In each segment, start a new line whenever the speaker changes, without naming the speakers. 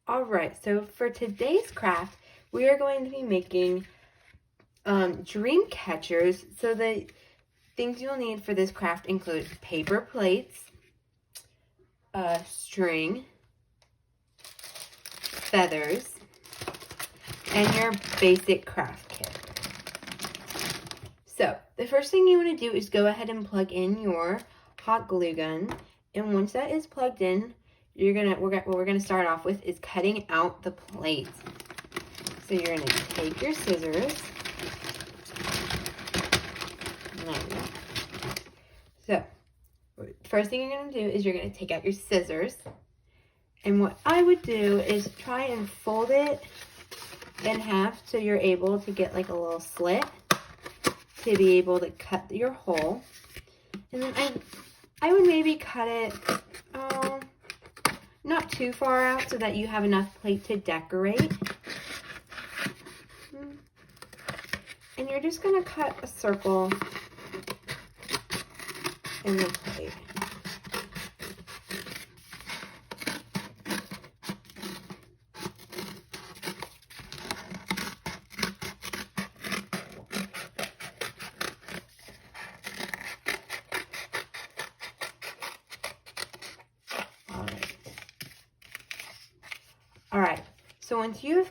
Alright, so for today's craft, we are going to be making dream catchers. So the things you'll need for this craft include paper plates, string, feathers, and your basic craft kit. So the first thing you want to do is go ahead and plug in your hot glue gun, and once that is plugged in, what we're gonna start off with is cutting out the plates. So you're gonna take your scissors. So first thing you're gonna do is you're gonna take out your scissors, and what I would do is try and fold it in half so you're able to get like a little slit to be able to cut your hole. And then I would maybe cut it not too far out so that you have enough plate to decorate. And you're just gonna cut a circle in the plate. Alright, so once your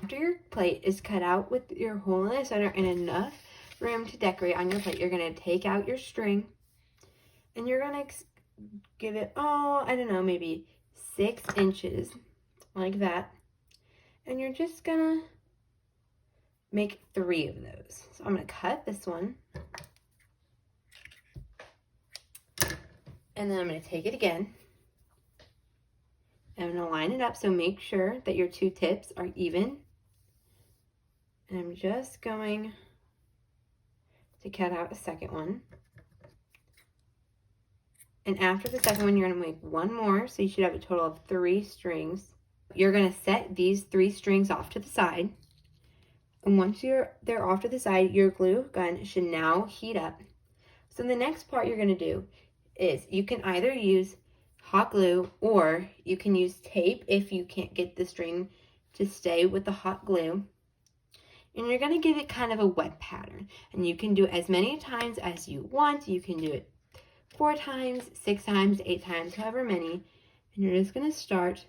plate is cut out with your hole in the center and enough room to decorate on your plate, you're going to take out your string and you're going to give it, I don't know, maybe 6 inches like that. And you're just going to make 3 of those. So I'm going to cut this one. And then I'm going to take it again. I'm going to line it up, so make sure that your 2 tips are even. And I'm just going to cut out a second one. And after the second one, you're going to make 1 more, so you should have a total of 3 strings. You're going to set these 3 strings off to the side. And once they're off to the side, your glue gun should now heat up. So the next part you're going to do is you can either use hot glue or you can use tape if you can't get the string to stay with the hot glue. And you're going to give it kind of a wet pattern. And you can do it as many times as you want. You can do it 4 times, 6 times, 8 times, however many. And you're just going to start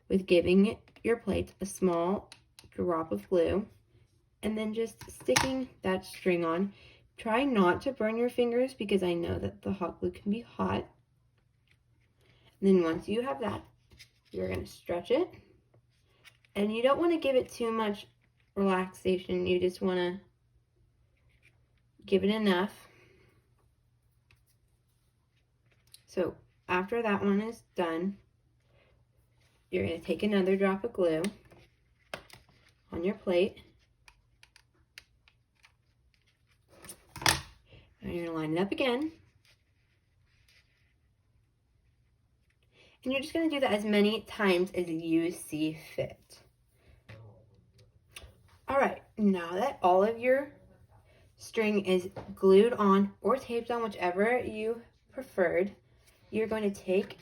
with giving your plate a small drop of glue and then just sticking that string on. Try not to burn your fingers because I know that the hot glue can be hot. And then once you have that, you're going to stretch it. And you don't want to give it too much relaxation. You just want to give it enough. So after that one is done, you're going to take another drop of glue on your plate. And you're going to line it up again. And you're just going to do that as many times as you see fit. Alright, now that all of your string is glued on or taped on, whichever you preferred, you're going to take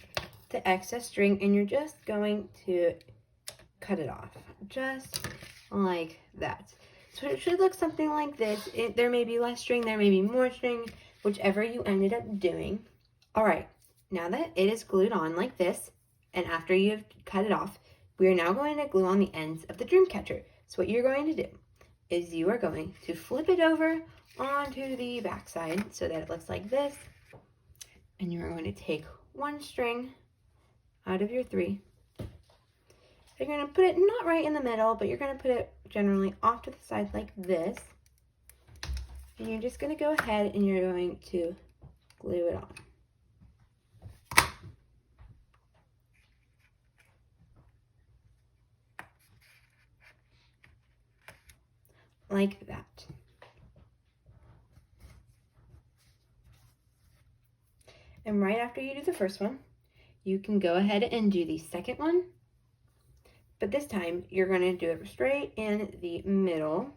the excess string and you're just going to cut it off. Just like that. So it should look something like this. There may be less string, there may be more string, whichever you ended up doing. Alright. Now that it is glued on like this, and after you've cut it off, we are now going to glue on the ends of the dream catcher. So what you're going to do is you are going to flip it over onto the back side so that it looks like this. And you are going to take 1 string out of your 3. You're going to put it not right in the middle, but you're going to put it generally off to the side like this. And you're just going to go ahead and you're going to glue it on. Like that. And right after you do the first one, you can go ahead and do the second one. But this time, you're going to do it straight in the middle.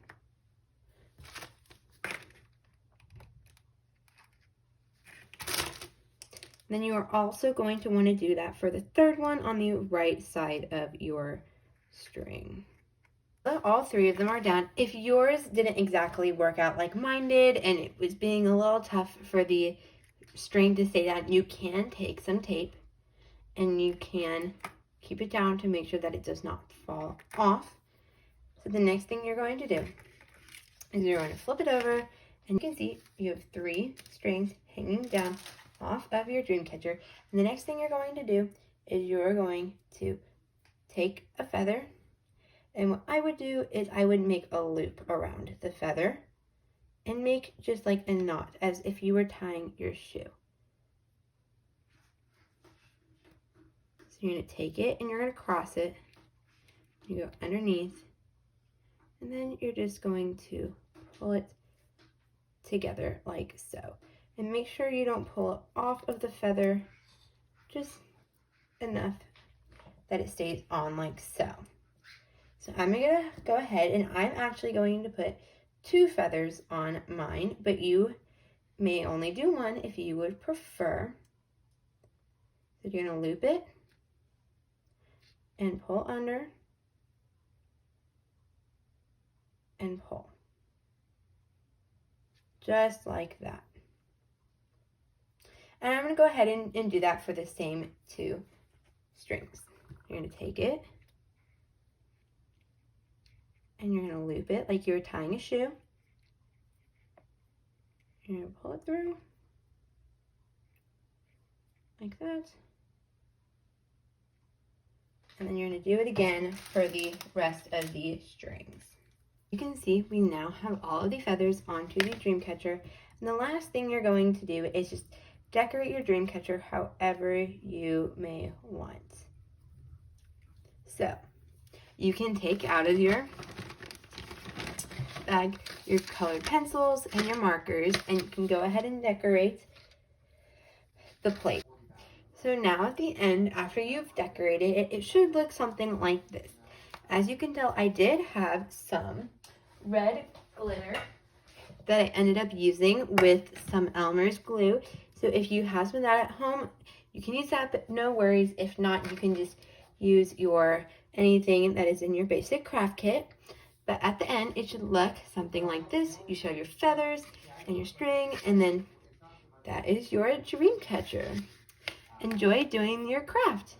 Then you are also going to want to do that for the third one on the right side of your string. All three of them are down. If yours didn't exactly work out like mine did and it was being a little tough for the string to stay down, you can take some tape and you can keep it down to make sure that it does not fall off. So the next thing you're going to do is you're going to flip it over, and you can see you have 3 strings hanging down off of your dream catcher. And the next thing you're going to do is you're going to take a feather, and what I would do is I would make a loop around the feather and make just like a knot as if you were tying your shoe. So you're going to take it and you're going to cross it. You go underneath, and then you're just going to pull it together like so. And make sure you don't pull it off of the feather, just enough that it stays on like so. So I'm gonna go ahead and I'm actually going to put 2 feathers on mine, but you may only do 1 if you would prefer. So you're gonna loop it and pull under and pull. Just like that. And I'm going to go ahead and do that for the same 2 strings. You're going to take it and you're going to loop it like you were tying a shoe. You're going to pull it through like that. And then you're going to do it again for the rest of the strings. You can see we now have all of the feathers onto the dream catcher. And the last thing you're going to do is just decorate your dream catcher however you may want. So you can take out of your bag your colored pencils and your markers, and you can go ahead and decorate the plate. So now at the end, after you've decorated it, it should look something like this. As you can tell, I did have some red glitter that I ended up using with some Elmer's glue. So if you have some of that at home, you can use that, but no worries. If not, you can just use your anything that is in your basic craft kit. But at the end, it should look something like this. You show your feathers and your string, and then that is your dream catcher. Enjoy doing your craft.